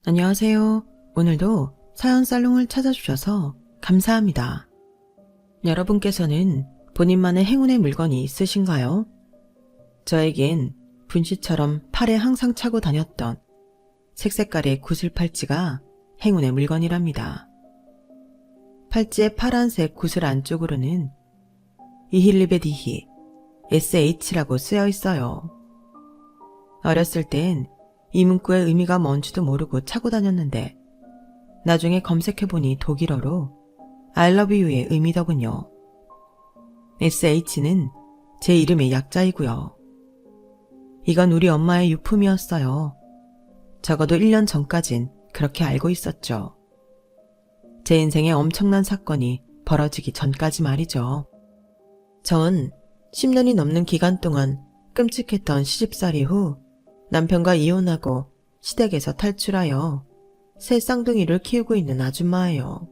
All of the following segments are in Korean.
안녕하세요. 오늘도 사연 살롱을 찾아주셔서 감사합니다. 여러분께서는 본인만의 행운의 물건이 있으신가요? 저에겐 분시처럼 팔에 항상 차고 다녔던 색색깔의 구슬 팔찌가 행운의 물건이랍니다. 팔찌의 파란색 구슬 안쪽으로는 이힐리베디히 SH라고 쓰여 있어요. 어렸을 땐 이 문구의 의미가 뭔지도 모르고 차고 다녔는데 나중에 검색해보니 독일어로 I love you의 의미더군요. SH는 제 이름의 약자이고요. 이건 우리 엄마의 유품이었어요. 적어도 1년 전까진 그렇게 알고 있었죠. 제 인생에 엄청난 사건이 벌어지기 전까지 말이죠. 전 10년이 넘는 기간 동안 끔찍했던 시집살이 후 남편과 이혼하고 시댁에서 탈출하여 새 쌍둥이를 키우고 있는 아줌마예요.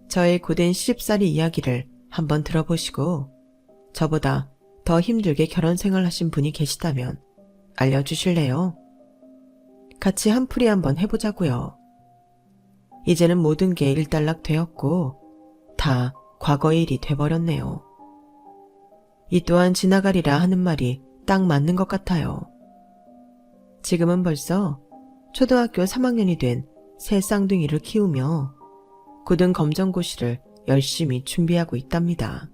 저의 고된 시집살이 이야기를 한번 들어보시고 저보다 더 힘들게 결혼 생활하신 분이 계시다면 알려주실래요? 같이 한풀이 한번 해보자고요. 이제는 모든 게 일단락 되었고 다 과거의 일이 돼버렸네요. 이 또한 지나가리라 하는 말이 딱 맞는 것 같아요. 지금은 벌써 초등학교 3학년이 된 새 쌍둥이를 키우며 고등 검정고시를 열심히 준비하고 있답니다.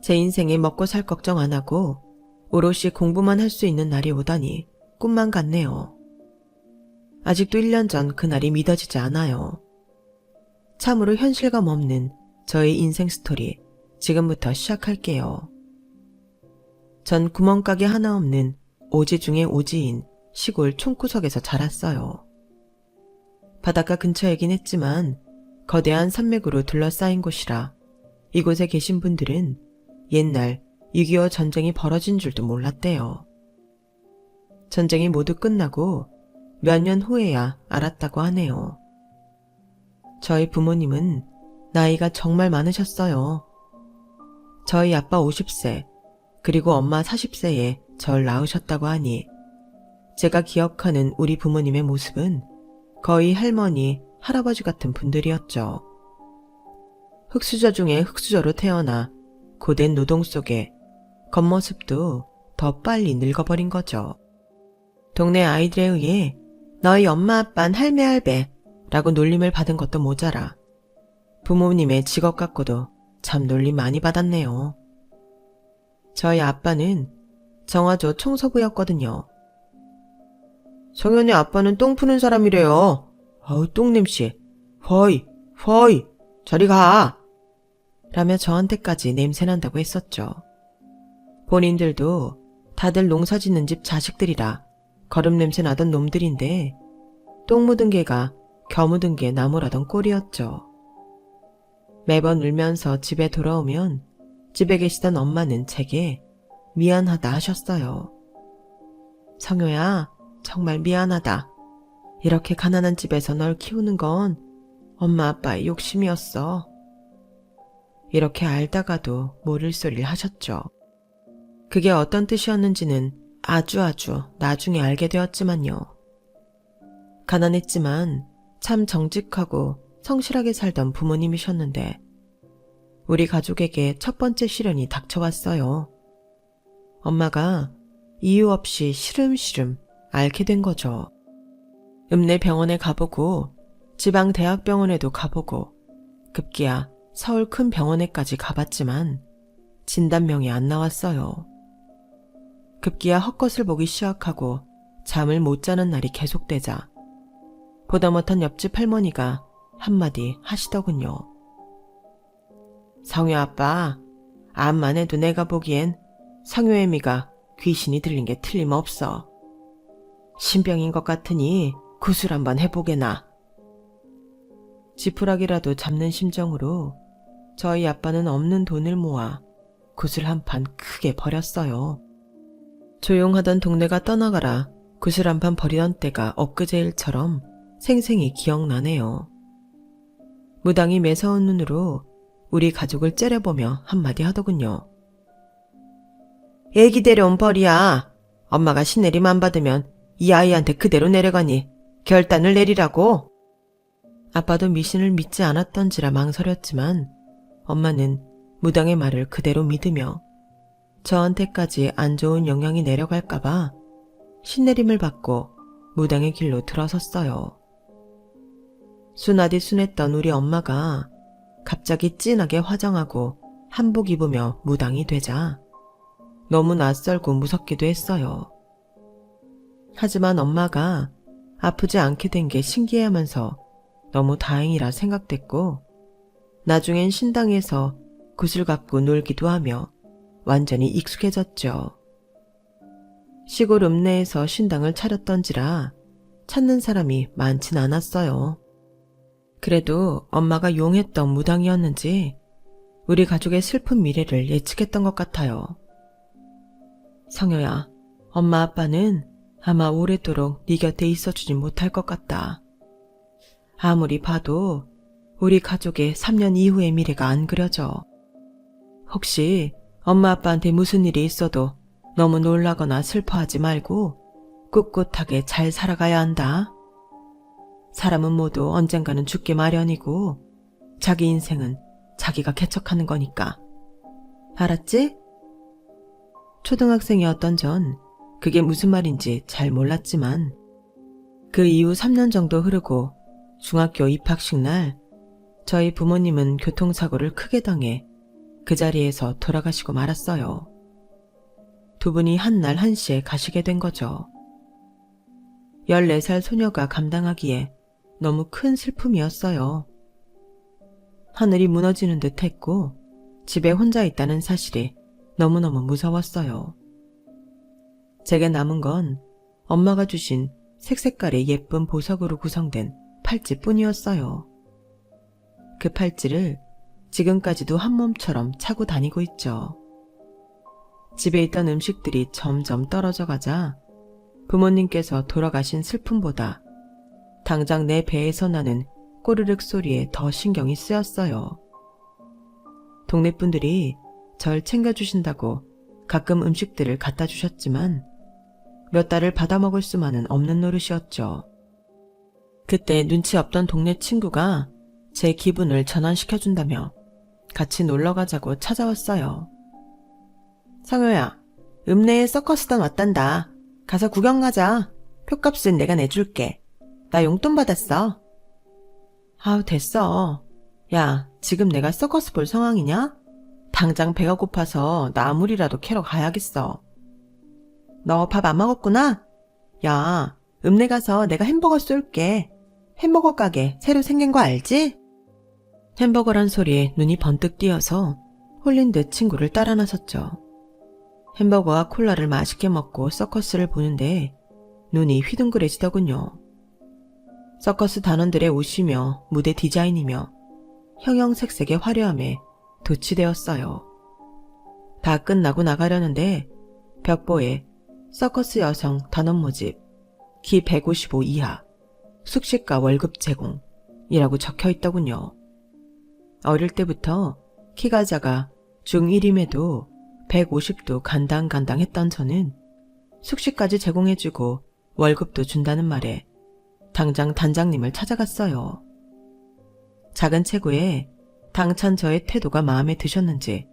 제 인생에 먹고 살 걱정 안 하고 오롯이 공부만 할 수 있는 날이 오다니 꿈만 같네요. 아직도 1년 전 그날이 믿어지지 않아요. 참으로 현실감 없는 저의 인생 스토리 지금부터 시작할게요. 전 구멍가게 하나 없는 오지 중의 오지인 시골 촌구석에서 자랐어요. 바닷가 근처이긴 했지만 거대한 산맥으로 둘러싸인 곳이라 이곳에 계신 분들은 옛날 6.25 전쟁이 벌어진 줄도 몰랐대요. 전쟁이 모두 끝나고 몇 년 후에야 알았다고 하네요. 저희 부모님은 나이가 정말 많으셨어요. 저희 아빠 50세 그리고 엄마 40세에 절 낳으셨다고 하니 제가 기억하는 우리 부모님의 모습은 거의 할머니, 할아버지 같은 분들이었죠. 흙수저 중에 흙수저로 태어나 고된 노동 속에 겉모습도 더 빨리 늙어버린 거죠. 동네 아이들에 의해 너희 엄마 아빤 할매 할배 라고 놀림을 받은 것도 모자라 부모님의 직업 갖고도 참 놀림 많이 받았네요. 저희 아빠는 정화조 청소부였거든요. 성현이 아빠는 똥 푸는 사람이래요. 어우 똥냄새. 허이 저리 가. 라며 저한테까지 냄새난다고 했었죠. 본인들도 다들 농사 짓는 집 자식들이라 거름 냄새 나던 놈들인데 똥 묻은 개가 겨 묻은 게 나무라던 꼴이었죠. 매번 울면서 집에 돌아오면 집에 계시던 엄마는 제게 미안하다 하셨어요. 성효야, 정말 미안하다. 이렇게 가난한 집에서 널 키우는 건 엄마 아빠의 욕심이었어. 이렇게 알다가도 모를 소리를 하셨죠. 그게 어떤 뜻이었는지는 아주 나중에 알게 되었지만요. 가난했지만 참 정직하고 성실하게 살던 부모님이셨는데 우리 가족에게 첫 번째 시련이 닥쳐왔어요. 엄마가 이유 없이 시름시름 앓게 된 거죠. 읍내 병원에 가보고 지방 대학병원에도 가보고 급기야 서울 큰 병원에까지 가봤지만 진단명이 안 나왔어요. 급기야 헛것을 보기 시작하고 잠을 못 자는 날이 계속되자 보다 못한 옆집 할머니가 한마디 하시더군요. 성효 아빠, 암만 해도 내가 보기엔 성효애미가 귀신이 들린 게 틀림없어. 신병인 것 같으니 구술 한번 해보게나. 지푸라기라도 잡는 심정으로 저희 아빠는 없는 돈을 모아 구슬 한 판 크게 버렸어요. 조용하던 동네가 떠나가라 구슬 한 판 버리던 때가 엊그제 일처럼 생생히 기억나네요. 무당이 매서운 눈으로 우리 가족을 째려보며 한마디 하더군요. 애기 데려온 벌이야. 엄마가 신내림 안 받으면 이 아이한테 그대로 내려가니 결단을 내리라고. 아빠도 미신을 믿지 않았던지라 망설였지만 엄마는 무당의 말을 그대로 믿으며 저한테까지 안 좋은 영향이 내려갈까봐 신내림을 받고 무당의 길로 들어섰어요. 순하디 순했던 우리 엄마가 갑자기 진하게 화장하고 한복 입으며 무당이 되자 너무 낯설고 무섭기도 했어요. 하지만 엄마가 아프지 않게 된 게 신기해하면서 너무 다행이라 생각됐고 나중엔 신당에서 굿을 갖고 놀기도 하며 완전히 익숙해졌죠. 시골 읍내에서 신당을 차렸던지라 찾는 사람이 많진 않았어요. 그래도 엄마가 용했던 무당이었는지 우리 가족의 슬픈 미래를 예측했던 것 같아요. 성효야, 엄마 아빠는 아마 오래도록 네 곁에 있어주지 못할 것 같다. 아무리 봐도 우리 가족의 3년 이후의 미래가 안 그려져. 혹시 엄마 아빠한테 무슨 일이 있어도 너무 놀라거나 슬퍼하지 말고 꿋꿋하게 잘 살아가야 한다. 사람은 모두 언젠가는 죽기 마련이고 자기 인생은 자기가 개척하는 거니까. 알았지? 초등학생이었던 전 그게 무슨 말인지 잘 몰랐지만 그 이후 3년 정도 흐르고 중학교 입학식 날 저희 부모님은 교통사고를 크게 당해 그 자리에서 돌아가시고 말았어요. 두 분이 한날 한시에 가시게 된 거죠. 14살 소녀가 감당하기에 너무 큰 슬픔이었어요. 하늘이 무너지는 듯 했고 집에 혼자 있다는 사실이 너무너무 무서웠어요. 제게 남은 건 엄마가 주신 색색깔의 예쁜 보석으로 구성된 팔찌뿐이었어요. 그 팔찌를 지금까지도 한 몸처럼 차고 다니고 있죠. 집에 있던 음식들이 점점 떨어져 가자 부모님께서 돌아가신 슬픔보다 당장 내 배에서 나는 꼬르륵 소리에 더 신경이 쓰였어요. 동네 분들이 절 챙겨주신다고 가끔 음식들을 갖다 주셨지만 몇 달을 받아먹을 수만은 없는 노릇이었죠. 그때 눈치 없던 동네 친구가 제 기분을 전환시켜준다며 같이 놀러가자고 찾아왔어요. 성효야, 읍내에 서커스단 왔단다. 가서 구경 가자. 표값은 내가 내줄게. 나 용돈 받았어. 아우, 됐어. 야, 지금 내가 서커스 볼 상황이냐? 당장 배가 고파서 나 아무리라도 캐러 가야겠어. 너 밥 안 먹었구나? 야, 읍내 가서 내가 햄버거 쏠게. 햄버거 가게 새로 생긴 거 알지? 햄버거란 소리에 눈이 번뜩 띄어서 홀린 듯 친구를 따라 나섰죠. 햄버거와 콜라를 맛있게 먹고 서커스를 보는데 눈이 휘둥그레지더군요. 서커스 단원들의 옷이며 무대 디자인이며 형형색색의 화려함에 도취되었어요. 다 끝나고 나가려는데 벽보에 서커스 여성 단원 모집, 키 155 이하, 숙식과 월급 제공이라고 적혀있더군요. 어릴 때부터 키가 작아 중1임에도 150도 간당간당했던 저는 숙식까지 제공해주고 월급도 준다는 말에 당장 단장님을 찾아갔어요. 작은 체구에 당찬 저의 태도가 마음에 드셨는지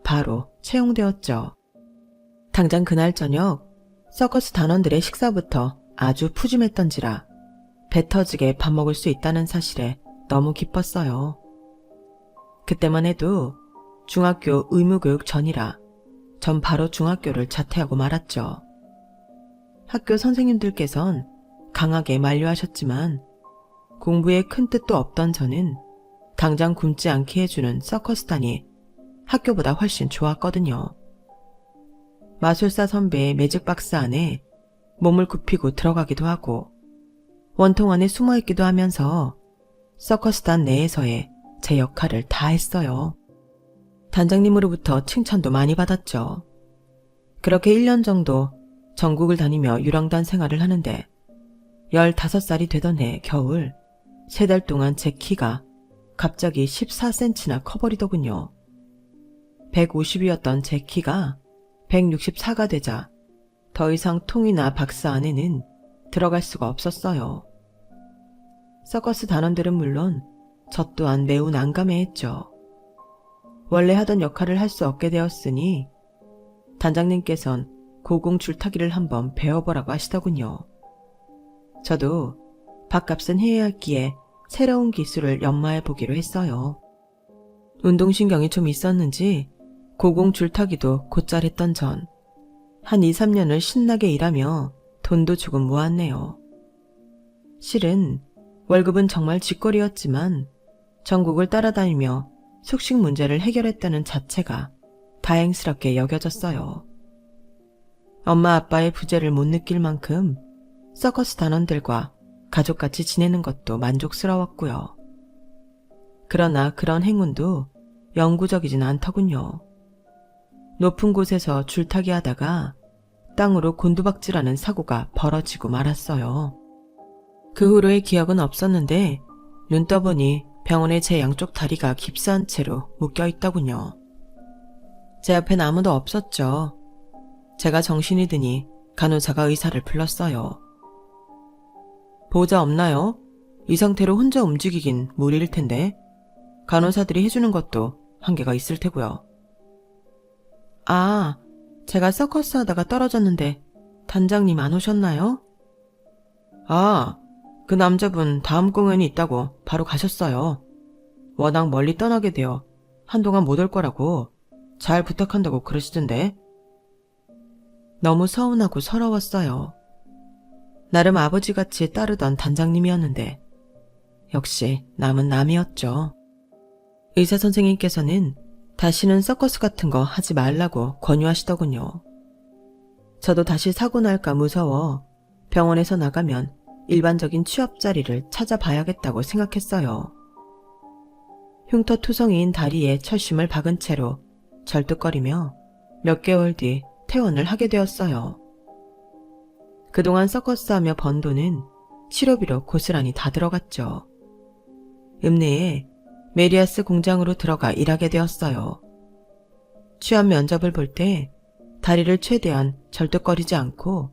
바로 채용되었죠. 당장 그날 저녁 서커스 단원들의 식사부터 아주 푸짐했던지라 배 터지게 밥 먹을 수 있다는 사실에 너무 기뻤어요. 그때만 해도 중학교 의무교육 전이라 전 바로 중학교를 자퇴하고 말았죠. 학교 선생님들께선 강하게 만류하셨지만 공부에 큰 뜻도 없던 저는 당장 굶지 않게 해주는 서커스단이 학교보다 훨씬 좋았거든요. 마술사 선배의 매직 박스 안에 몸을 굽히고 들어가기도 하고 원통 안에 숨어있기도 하면서 서커스단 내에서의 제 역할을 다 했어요. 단장님으로부터 칭찬도 많이 받았죠. 그렇게 1년 정도 전국을 다니며 유랑단 생활을 하는데 15살이 되던 해 겨울 3달 동안 제 키가 갑자기 14cm나 커버리더군요. 150이었던 제 키가 164가 되자 더 이상 통이나 박스 안에는 들어갈 수가 없었어요. 서커스 단원들은 물론 저 또한 매우 난감해했죠. 원래 하던 역할을 할 수 없게 되었으니 단장님께선 고공 줄타기를 한번 배워보라고 하시더군요. 저도 밥값은 해야 했기에 새로운 기술을 연마해보기로 했어요. 운동신경이 좀 있었는지 고공 줄타기도 곧잘 했던 전 한 2, 3년을 신나게 일하며 돈도 조금 모았네요. 실은 월급은 정말 쥐꼬리였지만 전국을 따라다니며 숙식 문제를 해결했다는 자체가 다행스럽게 여겨졌어요. 엄마 아빠의 부재를 못 느낄 만큼 서커스 단원들과 가족같이 지내는 것도 만족스러웠고요. 그러나 그런 행운도 영구적이진 않더군요. 높은 곳에서 줄타기 하다가 땅으로 곤두박질하는 사고가 벌어지고 말았어요. 그 후로의 기억은 없었는데 눈 떠보니 병원에 제 양쪽 다리가 깁스한 채로 묶여있더군요. 제 앞엔 아무도 없었죠. 제가 정신이 드니 간호사가 의사를 불렀어요. 보호자 없나요? 이 상태로 혼자 움직이긴 무리일 텐데 간호사들이 해주는 것도 한계가 있을 테고요. 아, 제가 서커스 하다가 떨어졌는데 단장님 안 오셨나요? 아, 그 남자분 다음 공연이 있다고 바로 가셨어요. 워낙 멀리 떠나게 되어 한동안 못 올 거라고 잘 부탁한다고 그러시던데. 너무 서운하고 서러웠어요. 나름 아버지같이 따르던 단장님이었는데 역시 남은 남이었죠. 의사 선생님께서는 다시는 서커스 같은 거 하지 말라고 권유하시더군요. 저도 다시 사고 날까 무서워 병원에서 나가면 일반적인 취업 자리를 찾아봐야겠다고 생각했어요. 흉터투성이인 다리에 철심을 박은 채로 절뚝거리며 몇 개월 뒤 퇴원을 하게 되었어요. 그동안 서커스하며 번 돈은 치료비로 고스란히 다 들어갔죠. 읍내에 메리아스 공장으로 들어가 일하게 되었어요. 취업 면접을 볼 때 다리를 최대한 절뚝거리지 않고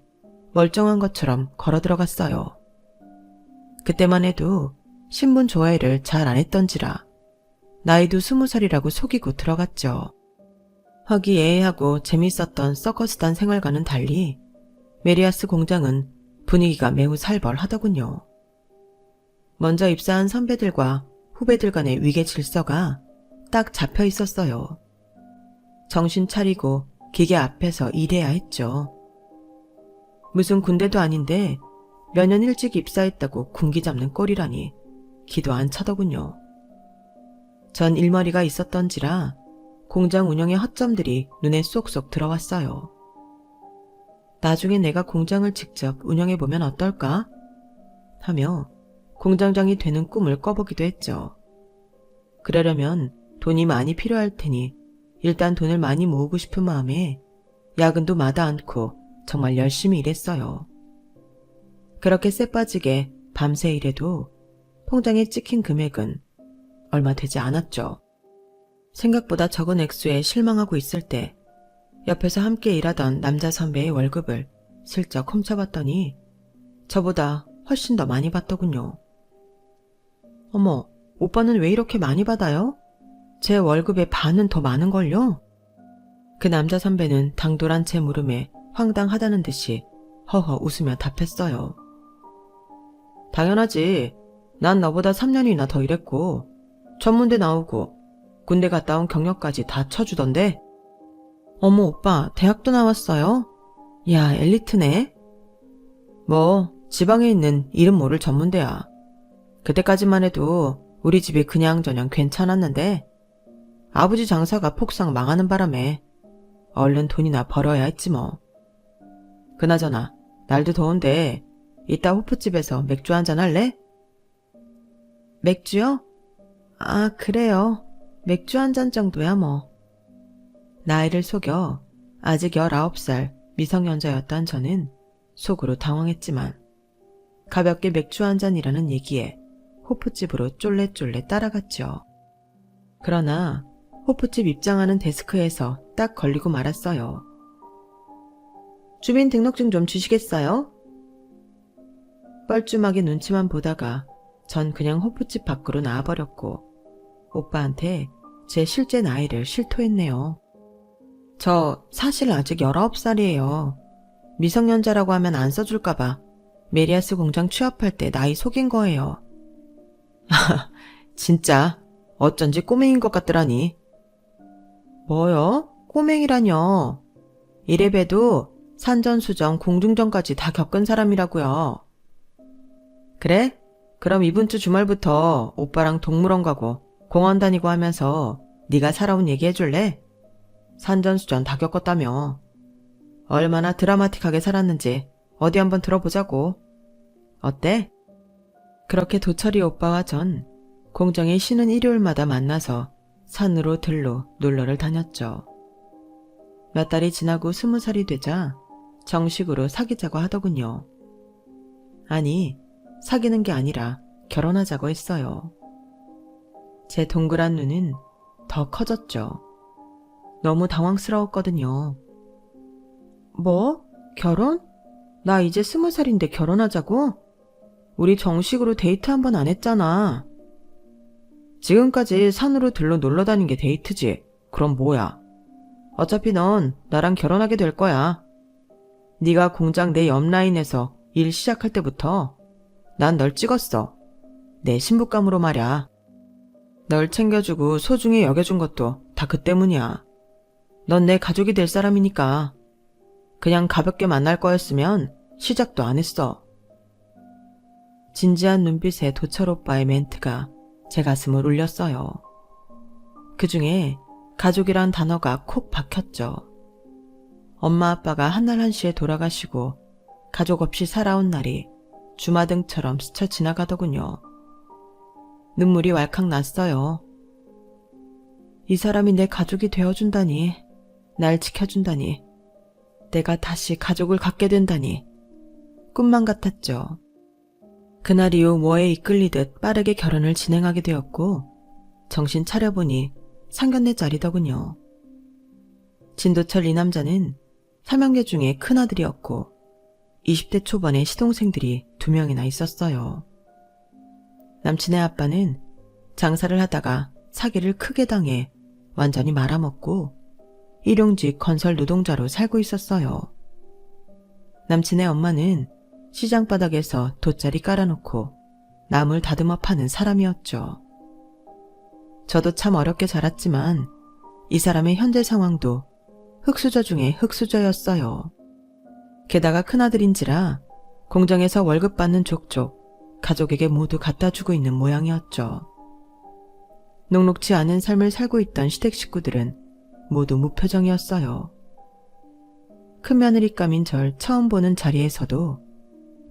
멀쩡한 것처럼 걸어 들어갔어요. 그때만 해도 신분 조회를 잘 안 했던지라 나이도 20살이라고 속이고 들어갔죠. 화기애애하고 재밌었던 서커스단 생활과는 달리 메리아스 공장은 분위기가 매우 살벌하더군요. 먼저 입사한 선배들과 후배들 간의 위계 질서가 딱 잡혀 있었어요. 정신 차리고 기계 앞에서 일해야 했죠. 무슨 군대도 아닌데 몇 년 일찍 입사했다고 군기 잡는 꼴이라니 기도 안 차더군요. 전 일머리가 있었던지라 공장 운영의 허점들이 눈에 쏙쏙 들어왔어요. 나중에 내가 공장을 직접 운영해보면 어떨까? 하며 공장장이 되는 꿈을 꿔보기도 했죠. 그러려면 돈이 많이 필요할 테니 일단 돈을 많이 모으고 싶은 마음에 야근도 마다 않고 정말 열심히 일했어요. 그렇게 쎄빠지게 밤새 일해도 통장에 찍힌 금액은 얼마 되지 않았죠. 생각보다 적은 액수에 실망하고 있을 때 옆에서 함께 일하던 남자 선배의 월급을 슬쩍 훔쳐봤더니 저보다 훨씬 더 많이 받더군요. 어머, 오빠는 왜 이렇게 많이 받아요? 제 월급의 반은 더 많은걸요? 그 남자 선배는 당돌한 제 물음에 황당하다는 듯이 허허 웃으며 답했어요. 당연하지. 난 너보다 3년이나 더 일했고 전문대 나오고 군대 갔다 온 경력까지 다 쳐주던데. 어머 오빠 대학도 나왔어요? 야 엘리트네. 뭐 지방에 있는 이름 모를 전문대야. 그때까지만 해도 우리 집이 그냥저냥 괜찮았는데 아버지 장사가 폭삭 망하는 바람에 얼른 돈이나 벌어야 했지 뭐. 그나저나 날도 더운데 이따 호프집에서 맥주 한잔 할래? 맥주요? 아 그래요. 맥주 한잔 정도야 뭐. 나이를 속여 아직 19살 미성년자였던 저는 속으로 당황했지만 가볍게 맥주 한잔이라는 얘기에 호프집으로 쫄래쫄래 따라갔죠. 그러나 호프집 입장하는 데스크에서 딱 걸리고 말았어요. 주민등록증 좀 주시겠어요? 뻘쭘하게 눈치만 보다가 전 그냥 호프집 밖으로 나와버렸고 오빠한테 제 실제 나이를 실토했네요. 저 사실 아직 19살이에요. 미성년자라고 하면 안 써줄까봐 메리아스 공장 취업할 때 나이 속인 거예요. 진짜 어쩐지 꼬맹인 것 같더라니. 뭐요? 꼬맹이라뇨. 이래봬도 산전수전 공중전까지 다 겪은 사람이라고요. 그래? 그럼 이번 주 주말부터 오빠랑 동물원 가고 공원 다니고 하면서 네가 살아온 얘기 해줄래? 산전수전 다 겪었다며. 얼마나 드라마틱하게 살았는지 어디 한번 들어보자고. 어때? 그렇게 도철이 오빠와 전 공장에 쉬는 일요일마다 만나서 산으로 들로 놀러를 다녔죠. 몇 달이 지나고 20살이 되자 정식으로 사귀자고 하더군요. 아니, 사귀는 게 아니라 결혼하자고 했어요. 제 동그란 눈은 더 커졌죠. 너무 당황스러웠거든요. 뭐? 결혼? 나 이제 20살인데 결혼하자고? 우리 정식으로 데이트 한 번 안 했잖아. 지금까지 산으로 들러 놀러 다닌 게 데이트지. 그럼 뭐야? 어차피 넌 나랑 결혼하게 될 거야. 네가 공장 내 옆 라인에서 일 시작할 때부터 난 널 찍었어. 내 신부감으로 말야. 널 챙겨주고 소중히 여겨준 것도 다 그 때문이야. 넌 내 가족이 될 사람이니까. 그냥 가볍게 만날 거였으면 시작도 안 했어. 진지한 눈빛에 도철 오빠의 멘트가 제 가슴을 울렸어요. 그중에 가족이란 단어가 콕 박혔죠. 엄마 아빠가 한날 한시에 돌아가시고 가족 없이 살아온 날이 주마등처럼 스쳐 지나가더군요. 눈물이 왈칵 났어요. 이 사람이 내 가족이 되어준다니, 날 지켜준다니, 내가 다시 가족을 갖게 된다니 꿈만 같았죠. 그날 이후 뭐에 이끌리듯 빠르게 결혼을 진행하게 되었고 정신 차려보니 상견례 자리더군요. 진도철 이 남자는 3형제 중에 큰아들이었고 20대 초반에 시동생들이 2명이나 있었어요. 남친의 아빠는 장사를 하다가 사기를 크게 당해 완전히 말아먹고 일용직 건설 노동자로 살고 있었어요. 남친의 엄마는 시장 바닥에서 돗자리 깔아놓고 나물 다듬어 파는 사람이었죠. 저도 참 어렵게 자랐지만 이 사람의 현재 상황도 흙수저 중에 흙수저였어요. 게다가 큰아들인지라 공장에서 월급 받는 족족 가족에게 모두 갖다 주고 있는 모양이었죠. 녹록지 않은 삶을 살고 있던 시댁 식구들은 모두 무표정이었어요. 큰며느리감인 절 처음 보는 자리에서도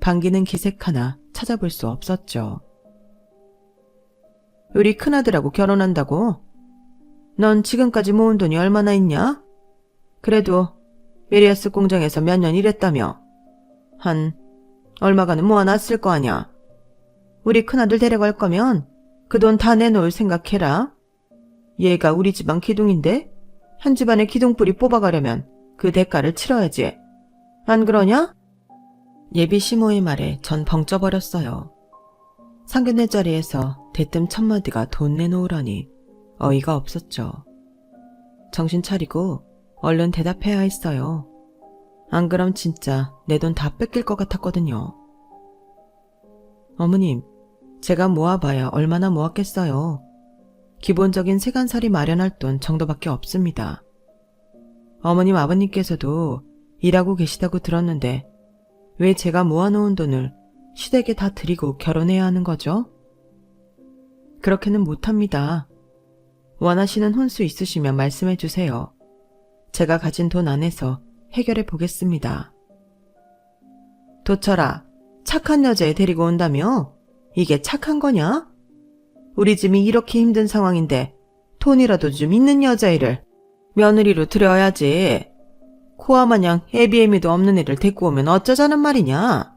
반기는 기색 하나 찾아볼 수 없었죠. 우리 큰아들하고 결혼한다고? 넌 지금까지 모은 돈이 얼마나 있냐? 그래도 메리아스 공장에서 몇 년 일했다며. 한 얼마가는 모아놨을 거 아냐. 우리 큰아들 데려갈 거면 그 돈 다 내놓을 생각해라. 얘가 우리 집안 기둥인데 한 집안의 기둥뿌리 뽑아가려면 그 대가를 치러야지. 안 그러냐? 예비 시모의 말에 전 벙쪄버렸어요. 상견례 자리에서 대뜸 첫마디가 돈 내놓으라니 어이가 없었죠. 정신 차리고 얼른 대답해야 했어요. 안 그럼 진짜 내 돈 다 뺏길 것 같았거든요. 어머님, 제가 모아봐야 얼마나 모았겠어요. 기본적인 세간살이 마련할 돈 정도밖에 없습니다. 어머님 아버님께서도 일하고 계시다고 들었는데 왜 제가 모아놓은 돈을 시댁에 다 드리고 결혼해야 하는 거죠? 그렇게는 못합니다. 원하시는 혼수 있으시면 말씀해 주세요. 제가 가진 돈 안에서 해결해 보겠습니다. 도철아, 착한 여자애 데리고 온다며? 이게 착한 거냐? 우리 집이 이렇게 힘든 상황인데 돈이라도 좀 있는 여자애를 며느리로 들여야지. 코아 마냥 애비애미도 없는 애를 데리고 오면 어쩌자는 말이냐?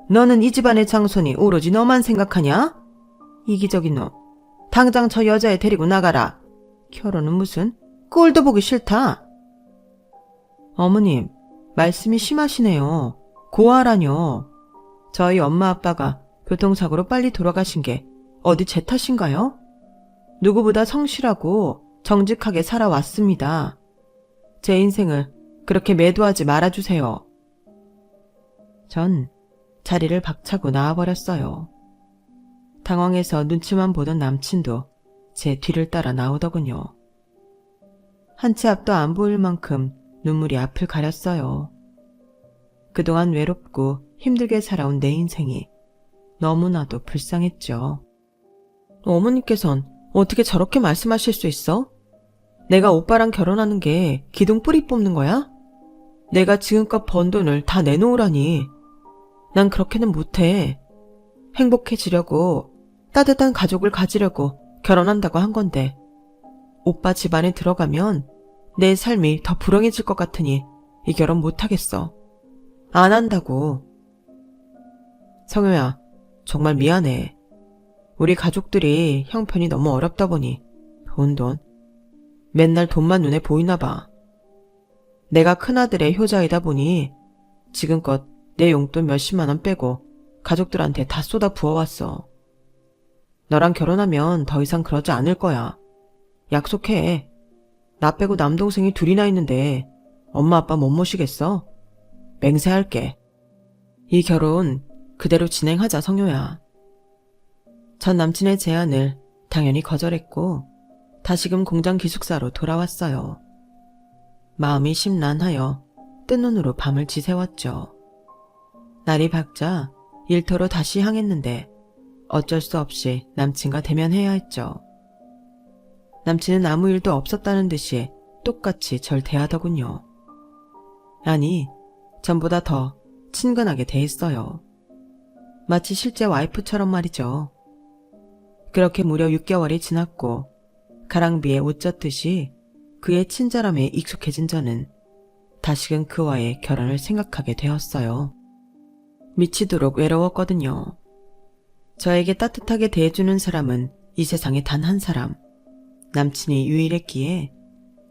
너는 이 집안의 장손이 오로지 너만 생각하냐? 이기적인 놈. 당장 저 여자애 데리고 나가라. 결혼은 무슨? 꼴도 보기 싫다. 어머님, 말씀이 심하시네요. 고아라뇨. 저희 엄마 아빠가 교통사고로 빨리 돌아가신 게 어디 제 탓인가요? 누구보다 성실하고 정직하게 살아왔습니다. 제 인생을 그렇게 매도하지 말아주세요. 전 자리를 박차고 나와버렸어요. 당황해서 눈치만 보던 남친도 제 뒤를 따라 나오더군요. 한 치 앞도 안 보일 만큼 눈물이 앞을 가렸어요. 그동안 외롭고 힘들게 살아온 내 인생이 너무나도 불쌍했죠. 어머니께선 어떻게 저렇게 말씀하실 수 있어? 내가 오빠랑 결혼하는 게 기둥 뿌리 뽑는 거야? 내가 지금껏 번 돈을 다 내놓으라니. 난 그렇게는 못해. 행복해지려고, 따뜻한 가족을 가지려고 결혼한다고 한 건데, 오빠 집안에 들어가면 내 삶이 더 불행해질 것 같으니 이 결혼 못하겠어. 안 한다고. 성효야, 정말 미안해. 우리 가족들이 형편이 너무 어렵다 보니 돈. 맨날 돈만 눈에 보이나 봐. 내가 큰아들의 효자이다 보니 지금껏 내 용돈 몇십만 원 빼고 가족들한테 다 쏟아 부어왔어. 너랑 결혼하면 더 이상 그러지 않을 거야. 약속해. 나 빼고 남동생이 둘이나 있는데 엄마 아빠 못 모시겠어? 맹세할게. 이 결혼 그대로 진행하자, 성효야. 전 남친의 제안을 당연히 거절했고 다시금 공장 기숙사로 돌아왔어요. 마음이 심란하여 뜬 눈으로 밤을 지새웠죠. 날이 밝자 일터로 다시 향했는데 어쩔 수 없이 남친과 대면해야 했죠. 남친은 아무 일도 없었다는 듯이 똑같이 절 대하더군요. 아니, 전보다 더 친근하게 대했어요. 마치 실제 와이프처럼 말이죠. 그렇게 무려 6개월이 지났고 가랑비에 옷 젖듯이 그의 친절함에 익숙해진 저는 다시금 그와의 결혼을 생각하게 되었어요. 미치도록 외로웠거든요. 저에게 따뜻하게 대해주는 사람은 이 세상에 단 한 사람, 남친이 유일했기에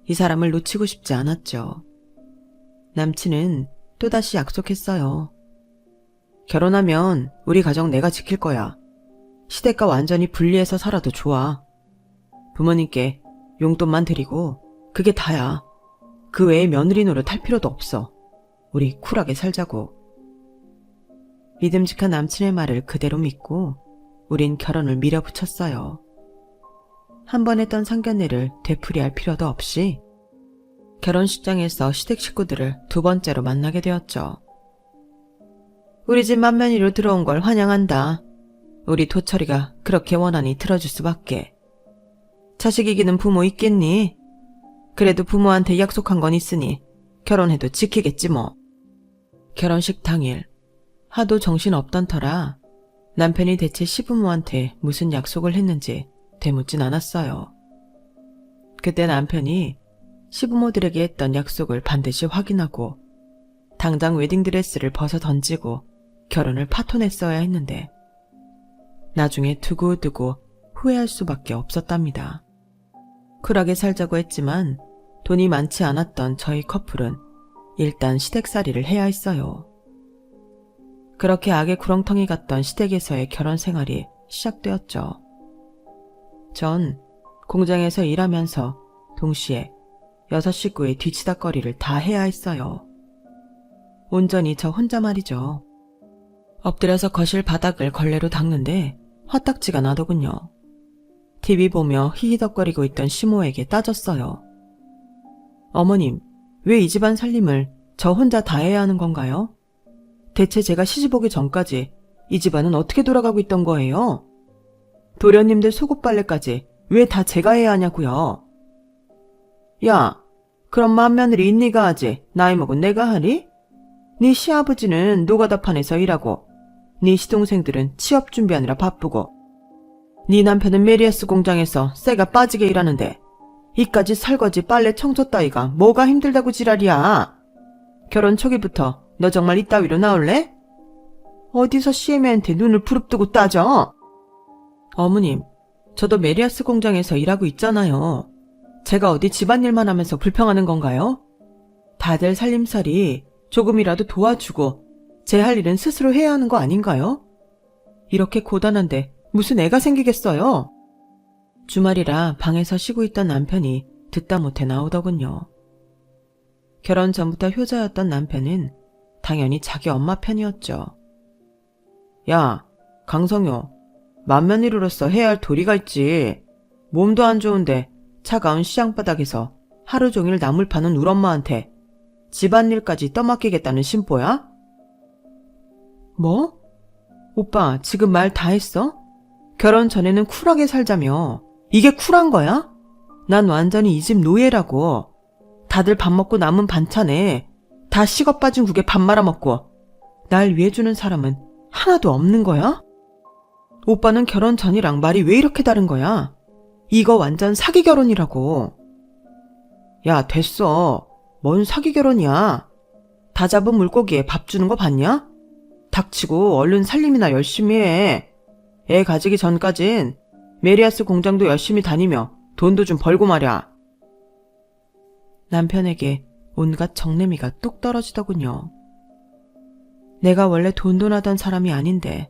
이 사람을 놓치고 싶지 않았죠. 남친은 또다시 약속했어요. 결혼하면 우리 가정 내가 지킬 거야. 시댁과 완전히 분리해서 살아도 좋아. 부모님께 용돈만 드리고 그게 다야. 그 외에 며느리 노릇 할 필요도 없어. 우리 쿨하게 살자고. 믿음직한 남친의 말을 그대로 믿고 우린 결혼을 밀어붙였어요. 한 번 했던 상견례를 되풀이할 필요도 없이 결혼식장에서 시댁 식구들을 두 번째로 만나게 되었죠. 우리 집 맏며느리로 들어온 걸 환영한다. 우리 도철이가 그렇게 원하니 들어줄 수밖에. 자식 이기는 부모 있겠니? 그래도 부모한테 약속한 건 있으니 결혼해도 지키겠지 뭐. 결혼식 당일 하도 정신없던 터라 남편이 대체 시부모한테 무슨 약속을 했는지 되묻진 않았어요. 그때 남편이 시부모들에게 했던 약속을 반드시 확인하고 당장 웨딩드레스를 벗어 던지고 결혼을 파토냈어야 했는데 나중에 두고두고 후회할 수밖에 없었답니다. 쿨하게 살자고 했지만 돈이 많지 않았던 저희 커플은 일단 시댁살이를 해야 했어요. 그렇게 악의 구렁텅이 같던 시댁에서의 결혼 생활이 시작되었죠. 전 공장에서 일하면서 동시에 6식구의 뒤치다꺼리를 다 해야 했어요. 온전히 저 혼자 말이죠. 엎드려서 거실 바닥을 걸레로 닦는데 화딱지가 나더군요. TV 보며 히히덕거리고 있던 시모에게 따졌어요. 어머님, 왜 이 집안 살림을 저 혼자 다 해야 하는 건가요? 대체 제가 시집 오기 전까지 이 집안은 어떻게 돌아가고 있던 거예요? 도련님들 속옷 빨래까지 왜 다 제가 해야 하냐고요? 야, 그럼 맏며느리 인니가 하지 나이 먹은 내가 하리? 네 시아버지는 노가다판에서 일하고 네 시동생들은 취업 준비하느라 바쁘고 네 남편은 메리아스 공장에서 쇠가 빠지게 일하는데 이까지 설거지 빨래 청소 따위가 뭐가 힘들다고 지랄이야. 결혼 초기부터 너 정말 이따위로 나올래? 어디서 CMA한테 눈을 부릅뜨고 따져? 어머님, 저도 메리아스 공장에서 일하고 있잖아요. 제가 어디 집안일만 하면서 불평하는 건가요? 다들 살림살이 조금이라도 도와주고 제 할 일은 스스로 해야 하는 거 아닌가요? 이렇게 고단한데 무슨 애가 생기겠어요? 주말이라 방에서 쉬고 있던 남편이 듣다 못해 나오더군요. 결혼 전부터 효자였던 남편은 당연히 자기 엄마 편이었죠. 야, 강성효, 맏며느리로서 해야 할 도리가 있지. 몸도 안 좋은데 차가운 시장바닥에서 하루 종일 나물 파는 울 엄마한테 집안일까지 떠맡기겠다는 심보야? 뭐? 오빠 지금 말 다 했어? 결혼 전에는 쿨하게 살자며. 이게 쿨한 거야? 난 완전히 이 집 노예라고. 다들 밥 먹고 남은 반찬에 다 식어 빠진 국에 밥 말아 먹고 날 위해 주는 사람은 하나도 없는 거야? 오빠는 결혼 전이랑 말이 왜 이렇게 다른 거야? 이거 완전 사기 결혼이라고. 야, 됐어. 뭔 사기 결혼이야. 다 잡은 물고기에 밥 주는 거 봤냐? 닥치고 얼른 살림이나 열심히 해. 애 가지기 전까진 메리아스 공장도 열심히 다니며 돈도 좀 벌고 말이야. 남편에게 온갖 정내미가 뚝 떨어지더군요. 내가 원래 돈돈하던 사람이 아닌데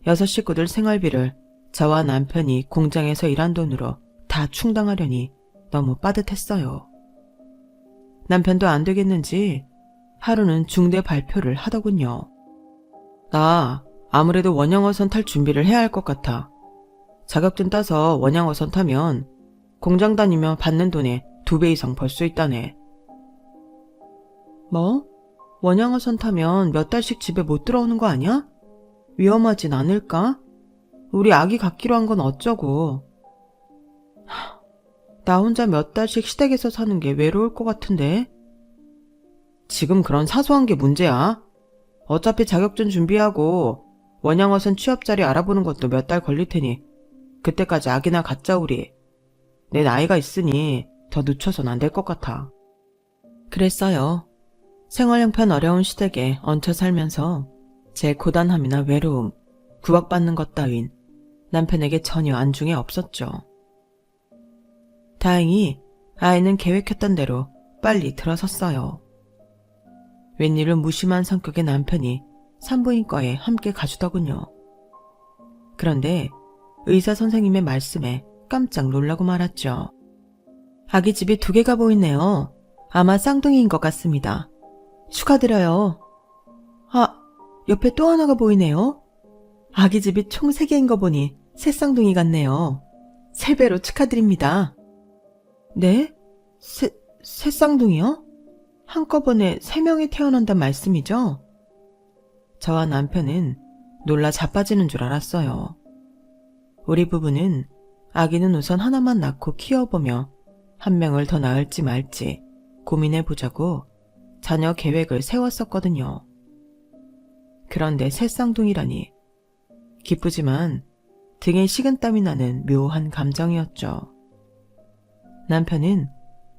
6 식구들 생활비를 저와 남편이 공장에서 일한 돈으로 다 충당하려니 너무 빠듯했어요. 남편도 안 되겠는지 하루는 중대 발표를 하더군요. 나 아무래도 원양어선 탈 준비를 해야 할 것 같아. 자격증 따서 원양어선 타면 공장 다니면 받는 돈의 2배 이상 벌 수 있다네. 뭐? 원양어선 타면 몇 달씩 집에 못 들어오는 거 아니야? 위험하진 않을까? 우리 아기 갖기로 한 건 어쩌고. 나 혼자 몇 달씩 시댁에서 사는 게 외로울 것 같은데. 지금 그런 사소한 게 문제야. 어차피 자격증 준비하고 원양어선 취업 자리 알아보는 것도 몇 달 걸릴 테니 그때까지 아기나 갖자 우리. 내 나이가 있으니 더 늦춰선 안 될 것 같아. 그랬어요. 생활 형편 어려운 시댁에 얹혀 살면서 제 고단함이나 외로움, 구박받는 것 따윈 남편에게 전혀 안중에 없었죠. 다행히 아이는 계획했던 대로 빨리 들어섰어요. 웬일로 무심한 성격의 남편이 산부인과에 함께 가주더군요. 그런데 의사 선생님의 말씀에 깜짝 놀라고 말았죠. 아기 집이 2개가 보이네요. 아마 쌍둥이인 것 같습니다. 축하드려요. 아, 옆에 또 하나가 보이네요. 아기 집이 총 3개인 거 보니 새쌍둥이 같네요. 3배로 축하드립니다. 네? 새쌍둥이요? 한꺼번에 3명이 태어난단 말씀이죠? 저와 남편은 놀라 자빠지는 줄 알았어요. 우리 부부는 아기는 우선 하나만 낳고 키워보며 1명을 더 낳을지 말지 고민해보자고 자녀 계획을 세웠었거든요. 그런데 새쌍둥이라니. 기쁘지만 등에 식은땀이 나는 묘한 감정이었죠. 남편은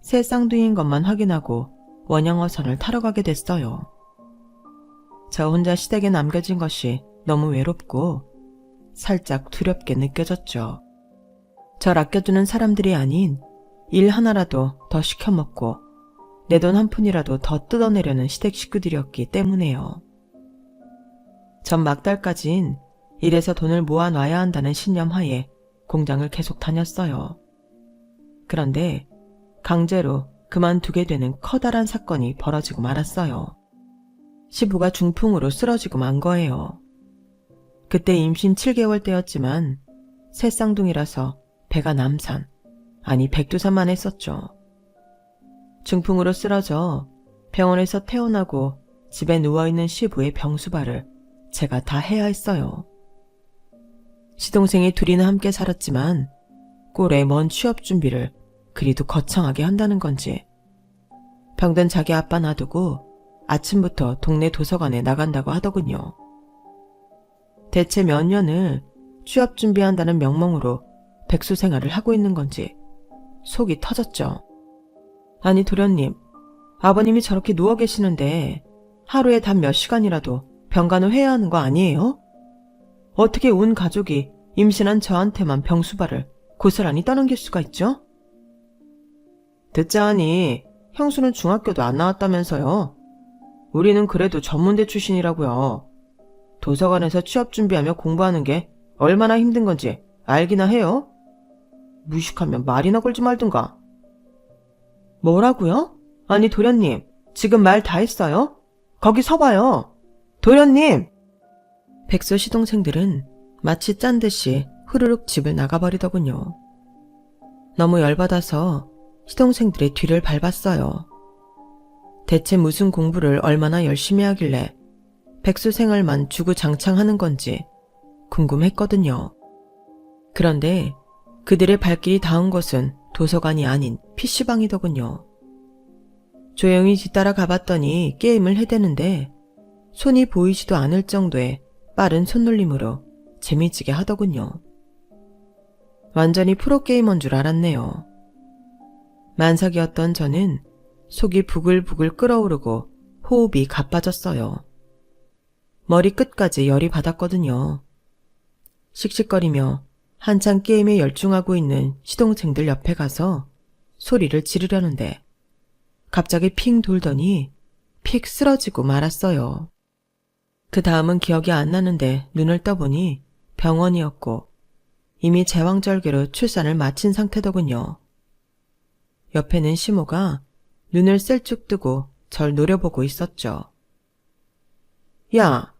새쌍둥이인 것만 확인하고 원양어선을 타러 가게 됐어요. 저 혼자 시댁에 남겨진 것이 너무 외롭고 살짝 두렵게 느껴졌죠. 절 아껴주는 사람들이 아닌 일 하나라도 더 시켜먹고 내 돈 한 푼이라도 더 뜯어내려는 시댁 식구들이었기 때문에요. 전 막달까진 일해서 돈을 모아놔야 한다는 신념하에 공장을 계속 다녔어요. 그런데 강제로 그만두게 되는 커다란 사건이 벌어지고 말았어요. 시부가 중풍으로 쓰러지고 만 거예요. 그때 임신 7개월 때였지만 새쌍둥이라서 배가 남산, 아니 백두산만 했었죠. 중풍으로 쓰러져 병원에서 퇴원하고 집에 누워있는 시부의 병수발을 제가 다 해야 했어요. 시동생이 둘이나 함께 살았지만 꼴에 먼 취업 준비를 그리도 거창하게 한다는 건지 병든 자기 아빠 놔두고 아침부터 동네 도서관에 나간다고 하더군요. 대체 몇 년을 취업 준비한다는 명목으로 백수 생활을 하고 있는 건지 속이 터졌죠. 아니 도련님, 아버님이 저렇게 누워 계시는데 하루에 단 몇 시간이라도 병간호 해야 하는 거 아니에요? 어떻게 온 가족이 임신한 저한테만 병수발을 고스란히 떠넘길 수가 있죠? 듣자 하니 형수는 중학교도 안 나왔다면서요. 우리는 그래도 전문대 출신이라고요. 도서관에서 취업 준비하며 공부하는 게 얼마나 힘든 건지 알기나 해요? 무식하면 말이나 걸지 말든가. 뭐라고요? 아니 도련님, 지금 말 다 했어요? 거기 서봐요. 도련님! 백수 시동생들은 마치 짠 듯이 후루룩 집을 나가버리더군요. 너무 열받아서 시동생들의 뒤를 밟았어요. 대체 무슨 공부를 얼마나 열심히 하길래 백수 생활만 주구장창하는 건지 궁금했거든요. 그런데 그들의 발길이 닿은 곳은 도서관이 아닌 PC방이더군요. 조용히 뒤따라 가봤더니 게임을 해대는데 손이 보이지도 않을 정도의 빠른 손놀림으로 재미지게 하더군요. 완전히 프로게이머인 줄 알았네요. 만삭이었던 저는 속이 부글부글 끓어오르고 호흡이 가빠졌어요. 머리 끝까지 열이 받았거든요. 씩씩거리며 한창 게임에 열중하고 있는 시동생들 옆에 가서 소리를 지르려는데 갑자기 핑 돌더니 픽 쓰러지고 말았어요. 그 다음은 기억이 안 나는데 눈을 떠보니 병원이었고 이미 제왕절개로 출산을 마친 상태더군요. 옆에는 시모가 눈을 셀쭉 뜨고 절 노려보고 있었죠. 야,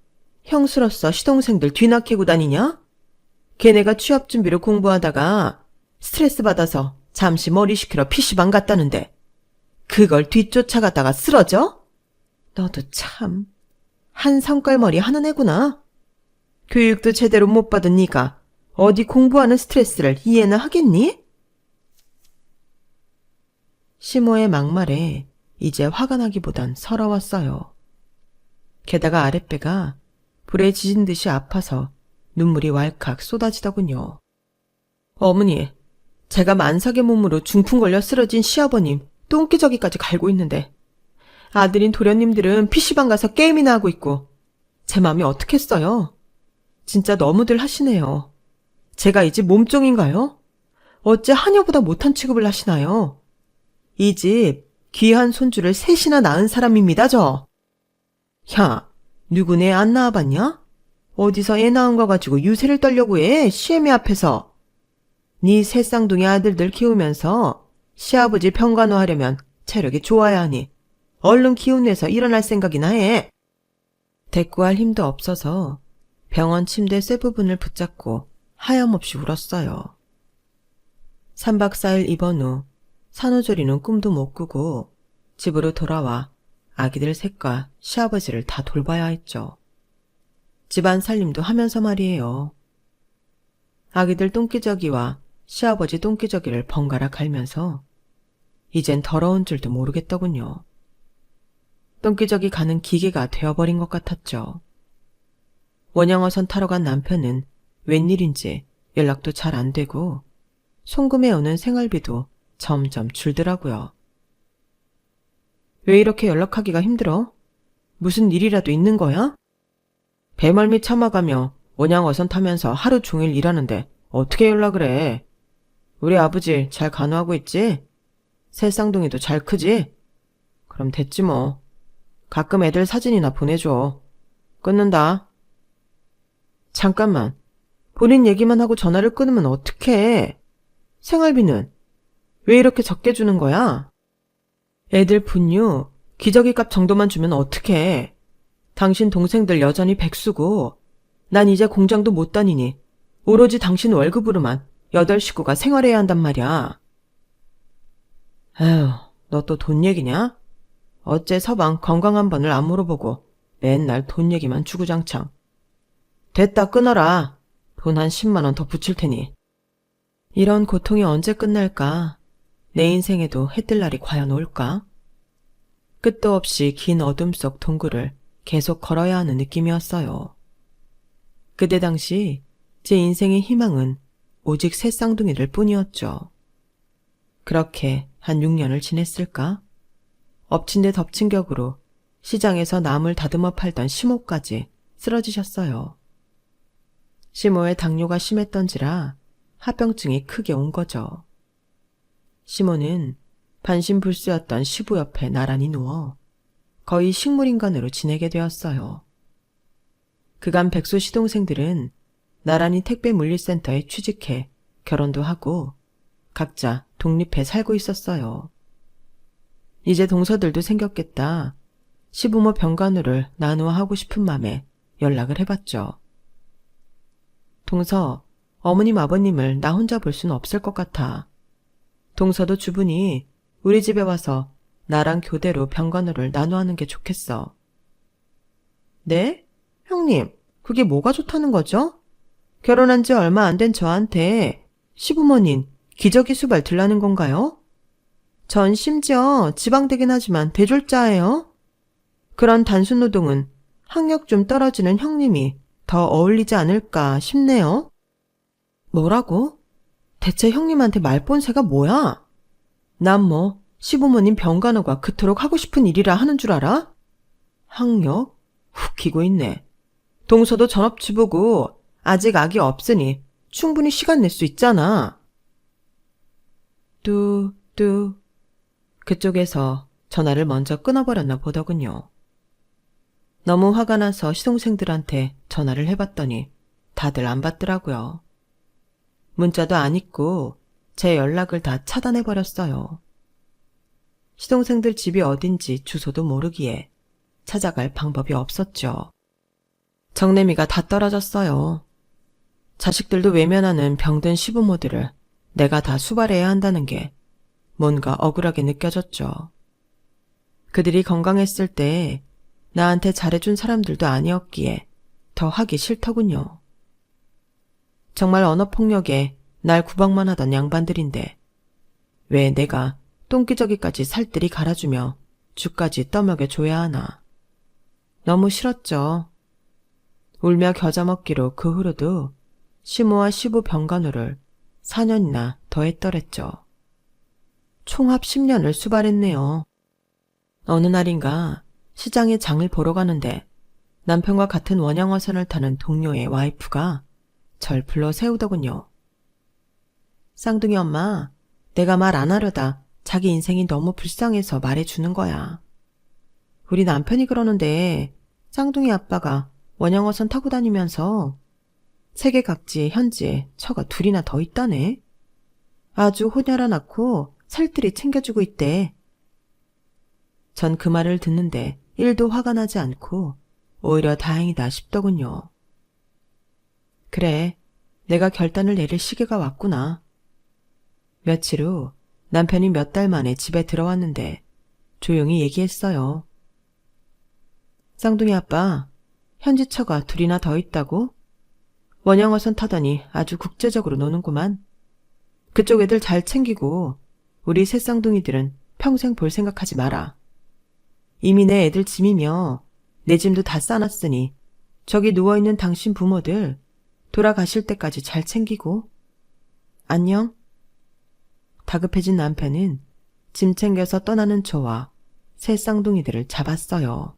형수로서 시동생들 뒤나 캐고 다니냐? 걔네가 취업 준비로 공부하다가 스트레스 받아서 잠시 머리 식히러 PC방 갔다는데 그걸 뒤쫓아가다가 쓰러져? 너도 참 한 성깔머리 하는 애구나. 교육도 제대로 못 받은 네가 어디 공부하는 스트레스를 이해나 하겠니? 시모의 막말에 이제 화가 나기보단 서러웠어요. 게다가 아랫배가 불에 지진 듯이 아파서 눈물이 왈칵 쏟아지더군요. 어머니, 제가 만삭의 몸으로 중풍 걸려 쓰러진 시아버님 똥기저귀까지 갈고 있는데 아들인 도련님들은 PC방 가서 게임이나 하고 있고 제 맘이 어떻겠어요? 진짜 너무들 하시네요. 제가 이 집 몸종인가요? 어째 하녀보다 못한 취급을 하시나요? 이 집 귀한 손주를 셋이나 낳은 사람입니다, 저. 야, 누구네 안 낳아봤냐? 어디서 애 낳은 거 가지고 유세를 떨려고 해, 시애미 앞에서. 네 새 쌍둥이 아들들 키우면서 시아버지 평간호하려면 체력이 좋아야 하니 얼른 기운내서 일어날 생각이나 해. 대꾸할 힘도 없어서 병원 침대 쇠 부분을 붙잡고 하염없이 울었어요. 3박 4일 입원 후 산후조리는 꿈도 못 꾸고 집으로 돌아와 아기들 셋과 시아버지를 다 돌봐야 했죠. 집안 살림도 하면서 말이에요. 아기들 똥기저귀와 시아버지 똥기저귀를 번갈아 갈면서 이젠 더러운 줄도 모르겠더군요. 똥기저귀 가는 기계가 되어버린 것 같았죠. 원양어선 타러 간 남편은 웬일인지 연락도 잘 안 되고 송금해 오는 생활비도 점점 줄더라고요. 왜 이렇게 연락하기가 힘들어? 무슨 일이라도 있는 거야? 배멀미 참아가며 원양어선 타면서 하루 종일 일하는데 어떻게 연락을 해? 우리 아버지 잘 간호하고 있지? 새 쌍둥이도 잘 크지? 그럼 됐지 뭐. 가끔 애들 사진이나 보내줘. 끊는다. 잠깐만. 본인 얘기만 하고 전화를 끊으면 어떡해? 생활비는 왜 이렇게 적게 주는 거야? 애들 분유, 기저귀값 정도만 주면 어떡해? 당신 동생들 여전히 백수고 난 이제 공장도 못 다니니 오로지 당신 월급으로만 8식구가 생활해야 한단 말이야. 에휴, 너 또 돈 얘기냐? 어째 서방 건강 한 번을 안 물어보고 맨날 돈 얘기만 주구장창. 됐다 끊어라. 돈 한 10만 원 더 붙일 테니. 이런 고통이 언제 끝날까? 내 인생에도 해뜰 날이 과연 올까? 끝도 없이 긴 어둠 속 동굴을 계속 걸어야 하는 느낌이었어요. 그때 당시 제 인생의 희망은 오직 새 쌍둥이들 뿐이었죠. 그렇게 한 6년을 지냈을까? 엎친 데 덮친 격으로 시장에서 나물 다듬어 팔던 시모까지 쓰러지셨어요. 시모의 당뇨가 심했던지라 합병증이 크게 온 거죠. 시모는 반신불수였던 시부 옆에 나란히 누워 거의 식물인간으로 지내게 되었어요. 그간 백수 시동생들은 나란히 택배 물류센터에 취직해 결혼도 하고 각자 독립해 살고 있었어요. 이제 동서들도 생겼겠다. 시부모 병간호를 나누어 하고 싶은 맘에 연락을 해봤죠. 동서, 어머님 아버님을 나 혼자 볼 수는 없을 것 같아. 동서도 주부니 우리 집에 와서 나랑 교대로 병간호를 나누어 하는 게 좋겠어. 네? 형님, 그게 뭐가 좋다는 거죠? 결혼한 지 얼마 안 된 저한테 시부모님 기저귀 수발 들라는 건가요? 전 심지어 지방되긴 하지만 대졸자예요. 그런 단순 노동은 학력 좀 떨어지는 형님이 더 어울리지 않을까 싶네요. 뭐라고? 대체 형님한테 말본새가 뭐야? 난 뭐 시부모님 병간호가 그토록 하고 싶은 일이라 하는 줄 알아? 학력? 웃기고 있네. 동서도 전업주부고 아직 아기 없으니 충분히 시간 낼 수 있잖아. 뚜. 그쪽에서 전화를 먼저 끊어버렸나 보더군요. 너무 화가 나서 시동생들한테 전화를 해봤더니 다들 안 받더라고요. 문자도 안 읽고 제 연락을 다 차단해버렸어요. 시동생들 집이 어딘지 주소도 모르기에 찾아갈 방법이 없었죠. 정내미가 다 떨어졌어요. 자식들도 외면하는 병든 시부모들을 내가 다 수발해야 한다는 게 뭔가 억울하게 느껴졌죠. 그들이 건강했을 때 나한테 잘해준 사람들도 아니었기에 더 하기 싫더군요. 정말 언어폭력에 날 구박만 하던 양반들인데 왜 내가 똥기저귀까지 살뜰히 갈아주며 죽까지 떠먹여줘야 하나. 너무 싫었죠. 울며 겨자 먹기로 그 후로도 시모와 시부 병간호를 4년이나 더 했더랬죠. 총합 10년을 수발했네요. 어느 날인가 시장에 장을 보러 가는데 남편과 같은 원양어선을 타는 동료의 와이프가 절 불러 세우더군요. 쌍둥이 엄마, 내가 말 안 하려다 자기 인생이 너무 불쌍해서 말해주는 거야. 우리 남편이 그러는데 쌍둥이 아빠가 원양어선 타고 다니면서 세계 각지의 현지에 처가 둘이나 더 있다네. 아주 혼혈아 낳고 살뜰히 챙겨주고 있대. 전 그 말을 듣는데 1도 화가 나지 않고 오히려 다행이다 싶더군요. 그래, 내가 결단을 내릴 시기가 왔구나. 며칠 후 남편이 몇 달 만에 집에 들어왔는데 조용히 얘기했어요. 쌍둥이 아빠, 현지 처가 둘이나 더 있다고? 원양어선 타더니 아주 국제적으로 노는구만. 그쪽 애들 잘 챙기고 우리 새 쌍둥이들은 평생 볼 생각하지 마라. 이미 내 애들 짐이며 내 짐도 다 싸놨으니 저기 누워있는 당신 부모들 돌아가실 때까지 잘 챙기고. 안녕. 다급해진 남편은 짐 챙겨서 떠나는 저와 새 쌍둥이들을 잡았어요.